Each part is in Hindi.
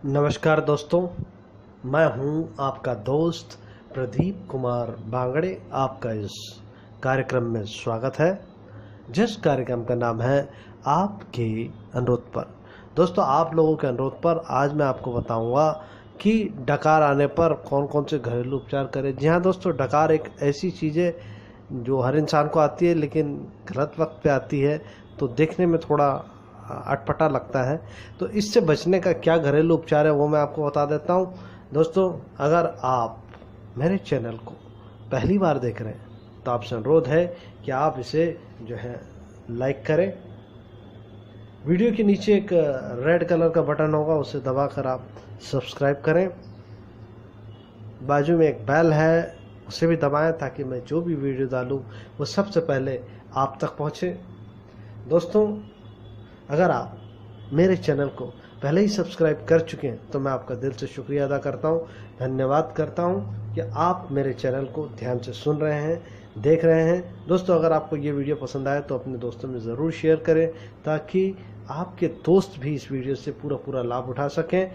नमस्कार दोस्तों, मैं हूं आपका दोस्त प्रदीप कुमार बांगड़े। आपका इस कार्यक्रम में स्वागत है, जिस कार्यक्रम का नाम है आपके अनुरोध पर। दोस्तों, आप लोगों के अनुरोध पर आज मैं आपको बताऊंगा कि डकार आने पर कौन कौन से घरेलू उपचार करें। जी हाँ दोस्तों, डकार एक ऐसी चीज़ है जो हर इंसान को आती है, लेकिन गलत वक्त पे आती है, तो देखने में थोड़ा अटपटा लगता है। तो इससे बचने का क्या घरेलू उपचार है वो मैं आपको बता देता हूँ। दोस्तों, अगर आप मेरे चैनल को पहली बार देख रहे हैं तो आपसे अनुरोध है कि आप इसे जो है लाइक करें। वीडियो के नीचे एक रेड कलर का बटन होगा, उसे दबाकर आप सब्सक्राइब करें। बाजू में एक बेल है, उसे भी दबाएं ताकि मैं जो भी वीडियो डालूं वो सबसे पहले आप तक पहुंचे। दोस्तों, अगर आप मेरे चैनल को पहले ही सब्सक्राइब कर चुके हैं तो मैं आपका दिल से शुक्रिया अदा करता हूं, धन्यवाद करता हूं कि आप मेरे चैनल को ध्यान से सुन रहे हैं, देख रहे हैं। दोस्तों, अगर आपको ये वीडियो पसंद आए तो अपने दोस्तों में ज़रूर शेयर करें ताकि आपके दोस्त भी इस वीडियो से पूरा लाभ उठा सकें।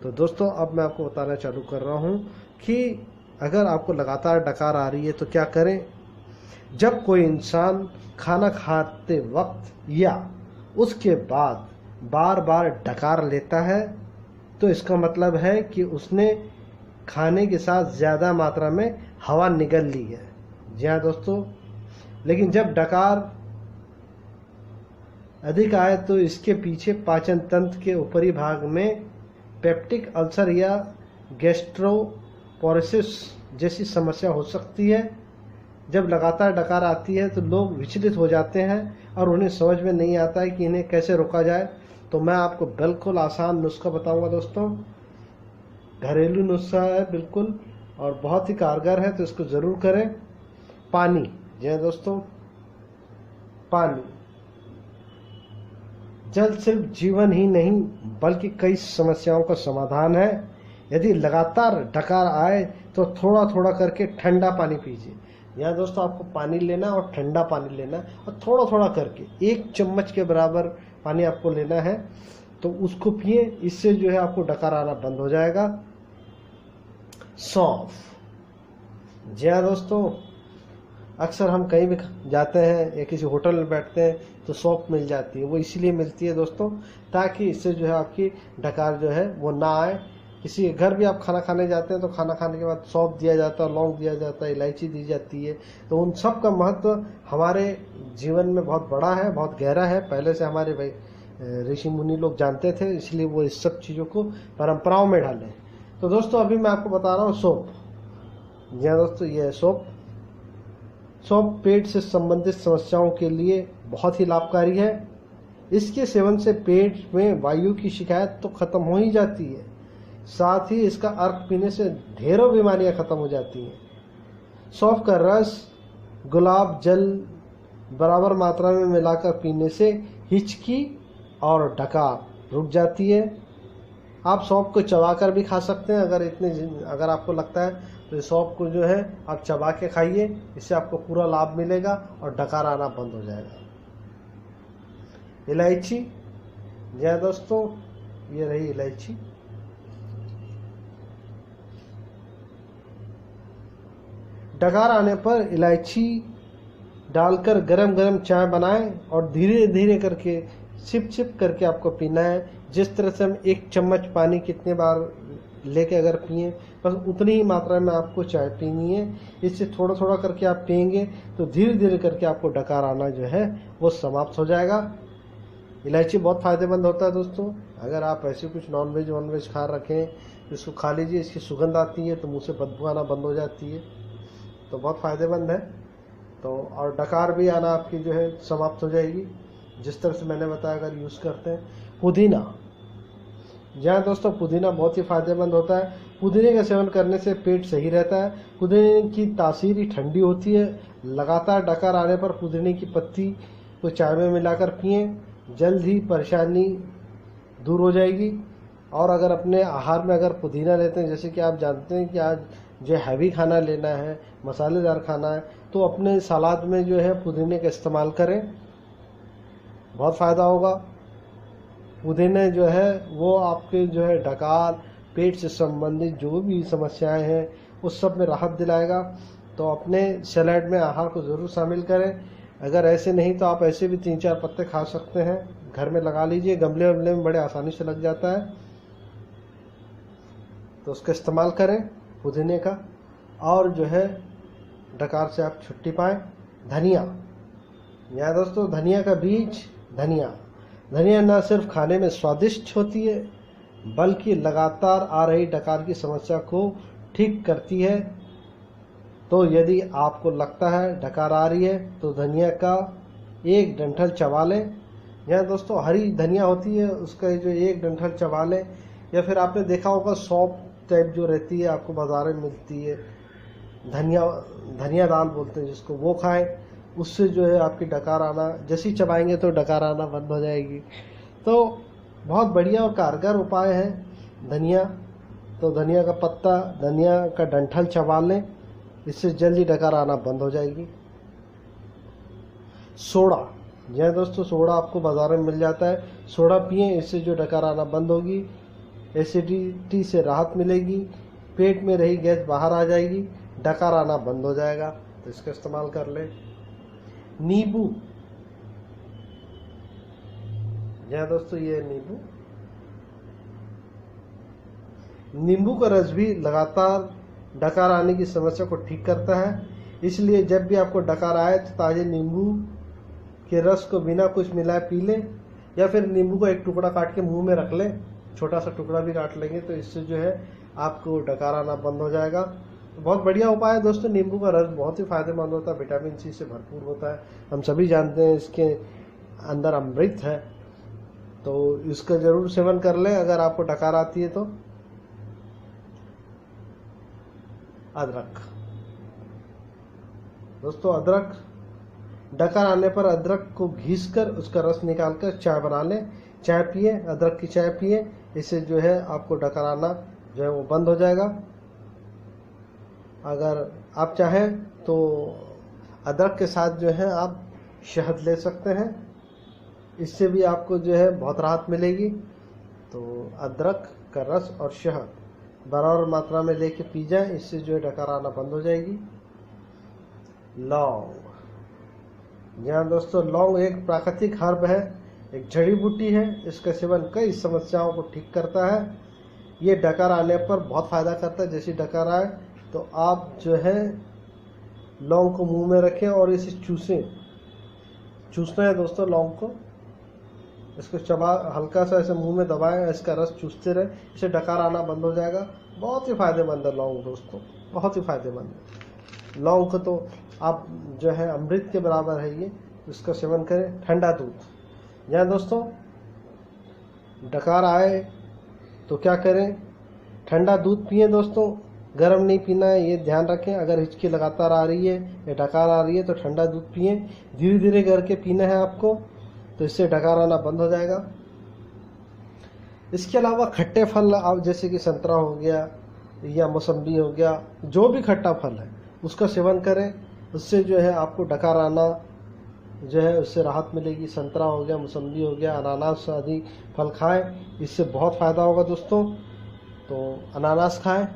तो दोस्तों, अब मैं आपको बताना चालू कर रहा हूँ कि अगर आपको लगातार डकार आ रही है तो क्या करें। जब कोई इंसान खाना खाते वक्त या उसके बाद बार बार डकार लेता है तो इसका मतलब है कि उसने खाने के साथ ज़्यादा मात्रा में हवा निगल ली है। जी हाँ दोस्तों, लेकिन जब डकार अधिक आए तो इसके पीछे पाचन तंत्र के ऊपरी भाग में पेप्टिक अल्सर या गैस्ट्रोपोरेसिस जैसी समस्या हो सकती है। जब लगातार डकार आती है तो लोग विचलित हो जाते हैं और उन्हें समझ में नहीं आता है कि इन्हें कैसे रोका जाए। तो मैं आपको बिल्कुल आसान नुस्खा बताऊंगा दोस्तों। घरेलू नुस्खा है बिल्कुल, और बहुत ही कारगर है, तो इसको ज़रूर करें। पानी, जी हाँ दोस्तों, पानी। जल सिर्फ जीवन ही नहीं बल्कि कई समस्याओं का समाधान है। यदि लगातार डकार आए तो थोड़ा थोड़ा करके ठंडा पानी पीजिए। यहाँ दोस्तों, आपको पानी लेना और ठंडा पानी लेना और थोड़ा थोड़ा करके 1 चम्मच के बराबर पानी आपको लेना है, तो उसको पिए। इससे जो है आपको डकार आना बंद हो जाएगा। सौंफ, जी हाँ दोस्तों, अक्सर हम कहीं भी जाते हैं या किसी होटल में बैठते हैं तो सौंफ मिल जाती है। वो इसीलिए मिलती है दोस्तों ताकि इससे जो है आपकी डकार जो है वो ना आए। किसी घर भी आप खाना खाने जाते हैं तो खाना खाने के बाद सौंफ दिया जाता है, लौंग दिया जाता है, इलायची दी जाती है। तो उन सब का महत्व हमारे जीवन में बहुत बड़ा है, बहुत गहरा है। पहले से हमारे भाई ऋषि मुनि लोग जानते थे, इसलिए वो इस सब चीज़ों को परंपराओं में डाले। तो दोस्तों, अभी मैं आपको बता रहा हूँ सौंफ। जी हाँ दोस्तों, ये है सौंफ। सौंफ पेट से संबंधित समस्याओं के लिए बहुत ही लाभकारी है। इसके सेवन से पेट में वायु की शिकायत तो खत्म हो ही जाती है, साथ ही इसका अर्क पीने से ढेरों बीमारियां खत्म हो जाती हैं। सौंफ का रस गुलाब जल बराबर मात्रा में मिलाकर पीने से हिचकी और डकार रुक जाती है। आप सौंफ को चबाकर भी खा सकते हैं। अगर आपको लगता है तो सौंफ को जो है आप चबा के खाइए, इससे आपको पूरा लाभ मिलेगा और डकार आना बंद हो जाएगा। इलायची, जी हाँ दोस्तों, ये रही इलायची। डकार आने पर इलायची डालकर गरम गरम चाय बनाएं और धीरे धीरे करके सिप सिप करके आपको पीना है। जिस तरह से हम 1 चम्मच पानी कितने बार लेके अगर पिए, बस उतनी ही मात्रा में आपको चाय पीनी है। इससे थोड़ा थोड़ा करके आप पिएंगे तो धीरे धीरे करके आपको डकार आना जो है वो समाप्त हो जाएगा। इलायची बहुत फ़ायदेमंद होता है दोस्तों। अगर आप ऐसे कुछ नॉनवेज खा रखें तो इसको खा लीजिए। इसकी सुगंध आती है तो मुँह से बदबू आना बंद हो जाती है, तो बहुत फ़ायदेमंद है। तो और डकार भी आना आपकी जो है समाप्त हो जाएगी, जिस तरह से मैंने बताया अगर यूज़ करते हैं। पुदीना, जहाँ दोस्तों, पुदीना बहुत ही फ़ायदेमंद होता है। पुदीने का सेवन करने से पेट सही रहता है। पुदीने की तासीर ही ठंडी होती है। लगातार डकार आने पर पुदीने की पत्ती को चाय में मिलाकर पिएं, जल्द ही परेशानी दूर हो जाएगी। और अगर अपने आहार में अगर पुदीना लेते हैं, जैसे कि आप जानते हैं कि आज जो हैवी खाना लेना है, मसालेदार खाना है, तो अपने सलाद में जो है पुदीने का इस्तेमाल करें, बहुत फ़ायदा होगा। पुदीने जो है वो आपके जो है डकार, पेट से संबंधित जो भी समस्याएं हैं उस सब में राहत दिलाएगा। तो अपने सैलेड में आहार को ज़रूर शामिल करें। अगर ऐसे नहीं तो आप ऐसे भी 3-4 पत्ते खा सकते हैं, घर में लगा लीजिए, गमले वमले में बड़े आसानी से लग जाता है, तो उसका इस्तेमाल करें पुदीने का। और जो है डकार से आप छुट्टी पाएँ। धनिया, यहाँ दोस्तों धनिया का बीज, धनिया न सिर्फ खाने में स्वादिष्ट होती है बल्कि लगातार आ रही डकार की समस्या को ठीक करती है। तो यदि आपको लगता है डकार आ रही है तो धनिया का एक डंठल चबा लें। यहाँ दोस्तों हरी धनिया होती है, उसका जो एक डंठल चबा लें, या फिर आपने देखा होगा सौंफ टाइप जो रहती है आपको बाजार में मिलती है, धनिया दाल बोलते हैं जिसको, वो खाएं। उससे जो है आपकी डकार आना, जैसे ही चबाएंगे तो डकार आना बंद हो जाएगी। तो बहुत बढ़िया और कारगर उपाय है धनिया। तो धनिया का पत्ता, धनिया का डंठल चबा लें, इससे जल्दी डकार आना बंद हो जाएगी। सोडा, जी दोस्तों सोडा आपको बाजार में मिल जाता है, सोडा पिएं, इससे जो डकार आना बंद होगी, एसिडिटी से राहत मिलेगी, पेट में रही गैस बाहर आ जाएगी, डकार आना बंद हो जाएगा। तो इसका इस्तेमाल कर लें। नींबू, जी दोस्तों ये नींबू का रस भी लगातार डकार आने की समस्या को ठीक करता है। इसलिए जब भी आपको डकार आए तो ताजे नींबू के रस को बिना कुछ मिलाए पी लें, या फिर नींबू का एक टुकड़ा काट के मुंह में रख लें, छोटा सा टुकड़ा भी काट लेंगे तो इससे जो है आपको डकार आना बंद हो जाएगा। तो बहुत बढ़िया उपाय है दोस्तों। नींबू का रस बहुत ही फायदेमंद होता है, विटामिन सी से भरपूर होता है, हम सभी जानते हैं, इसके अंदर अमृत है। तो इसका जरूर सेवन कर लें अगर आपको डकार आती है तो। अदरक, दोस्तों अदरक, डकार आने पर अदरक को घिसकर उसका रस निकालकर चाय बना लें, चाय पिए, अदरक की चाय पिए, इससे जो है आपको डकार आना जो है वो बंद हो जाएगा। अगर आप चाहें तो अदरक के साथ जो है आप शहद ले सकते हैं, इससे भी आपको जो है बहुत राहत मिलेगी। तो अदरक का रस और शहद बराबर मात्रा में लेके पी जाए, इससे जो है डकार आना बंद हो जाएगी। लौंग, यहाँ दोस्तों लौंग एक प्राकृतिक हर्ब है, एक जड़ी बूटी है, इसका सेवन कई समस्याओं को ठीक करता है। ये डकार आने पर बहुत फायदा करता है। जैसे डकार आए तो आप जो है लौंग को मुंह में रखें और इसे चूसना है दोस्तों लौंग को, इसको चबा, हल्का सा ऐसे मुंह में दबाएं, इसका रस चूसते रहे, इससे डकार आना बंद हो जाएगा। बहुत ही फायदेमंद है लौंग दोस्तों, बहुत ही फायदेमंद है। लौंग को तो आप जो है अमृत के बराबर है ये, इसका सेवन करें। ठंडा दूध, यहाँ दोस्तों डकार आए तो क्या करें, ठंडा दूध पिए दोस्तों, गर्म नहीं पीना है, ये ध्यान रखें। अगर हिचकी लगातार आ रही है या डकार आ रही है तो ठंडा दूध पिए, धीरे धीरे करके पीना है आपको, तो इससे डकार आना बंद हो जाएगा। इसके अलावा खट्टे फल, आप जैसे कि संतरा हो गया या मौसम्बी हो गया, जो भी खट्टा फल है उसका सेवन करें, उससे जो है आपको डकार आना जो है उससे राहत मिलेगी। संतरा हो गया, मौसम्बी हो गया, अनानास आदि फल खाएं, इससे बहुत फ़ायदा होगा दोस्तों। तो अनानास खाएं।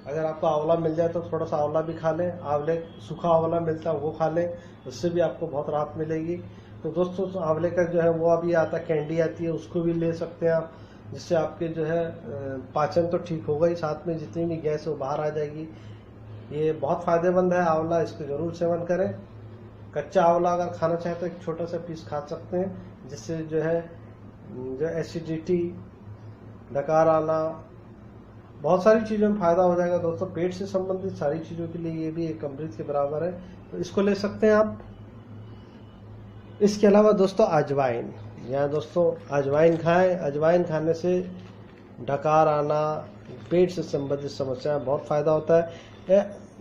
अगर आपको आंवला मिल जाए तो थोड़ा सा आंवला भी खा लें, आंवले सूखा आंवला मिलता है वो खा लें, उससे भी आपको बहुत राहत मिलेगी। तो दोस्तों आंवले का जो है वो अभी आता है, कैंडी आती है, उसको भी ले सकते हैं आप, जिससे आपके जो है पाचन तो ठीक होगा ही, साथ में जितनी भी गैस है वो बाहर आ जाएगी। ये बहुत फ़ायदेमंद है आंवला, इसको ज़रूर सेवन करें। कच्चा आंवला अगर खाना चाहें तो एक छोटा सा पीस खा सकते हैं, जिससे जो है जो एसिडिटी, डकार आना, बहुत सारी चीज़ों में फ़ायदा हो जाएगा दोस्तों। पेट से संबंधित सारी चीज़ों के लिए ये भी एक अमृत के बराबर है, तो इसको ले सकते हैं आप। इसके अलावा दोस्तों अजवाइन, यहाँ दोस्तों अजवाइन खाएं, अजवाइन खाने से डकार आना, पेट से संबंधित समस्याएं बहुत फ़ायदा होता है।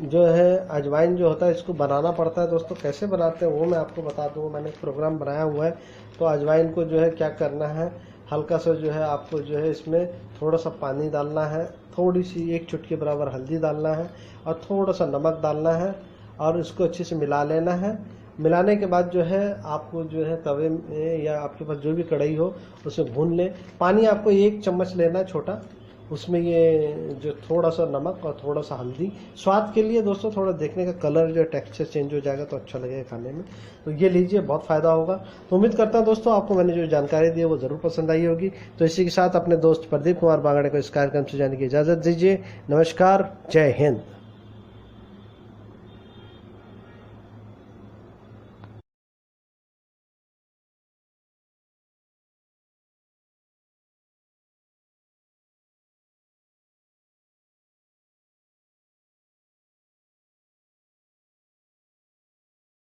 जो है अजवाइन जो होता है इसको बनाना पड़ता है दोस्तों, कैसे बनाते हैं वो मैं आपको बता दूँ, मैंने एक प्रोग्राम बनाया हुआ है। तो अजवाइन को जो है क्या करना है, हल्का सा जो है आपको जो है इसमें थोड़ा सा पानी डालना है, थोड़ी सी 1 चुटकी बराबर हल्दी डालना है और थोड़ा सा नमक डालना है, और इसको अच्छे से मिला लेना है। मिलाने के बाद जो है आपको जो है तवे में या आपके पास जो भी कढ़ाई हो उसमें भून लें। पानी आपको 1 चम्मच लेना है छोटा, उसमें ये जो थोड़ा सा नमक और थोड़ा सा हल्दी स्वाद के लिए दोस्तों, थोड़ा देखने का कलर जो टेक्सचर चेंज हो जाएगा तो अच्छा लगेगा खाने में। तो ये लीजिए, बहुत फ़ायदा होगा। तो उम्मीद करता हूँ दोस्तों आपको मैंने जो जानकारी दी है वो ज़रूर पसंद आई होगी। तो इसी के साथ अपने दोस्त प्रदीप कुमार बांगड़े को इस कार्यक्रम से जाने की इजाज़त दीजिए। नमस्कार, जय हिंद।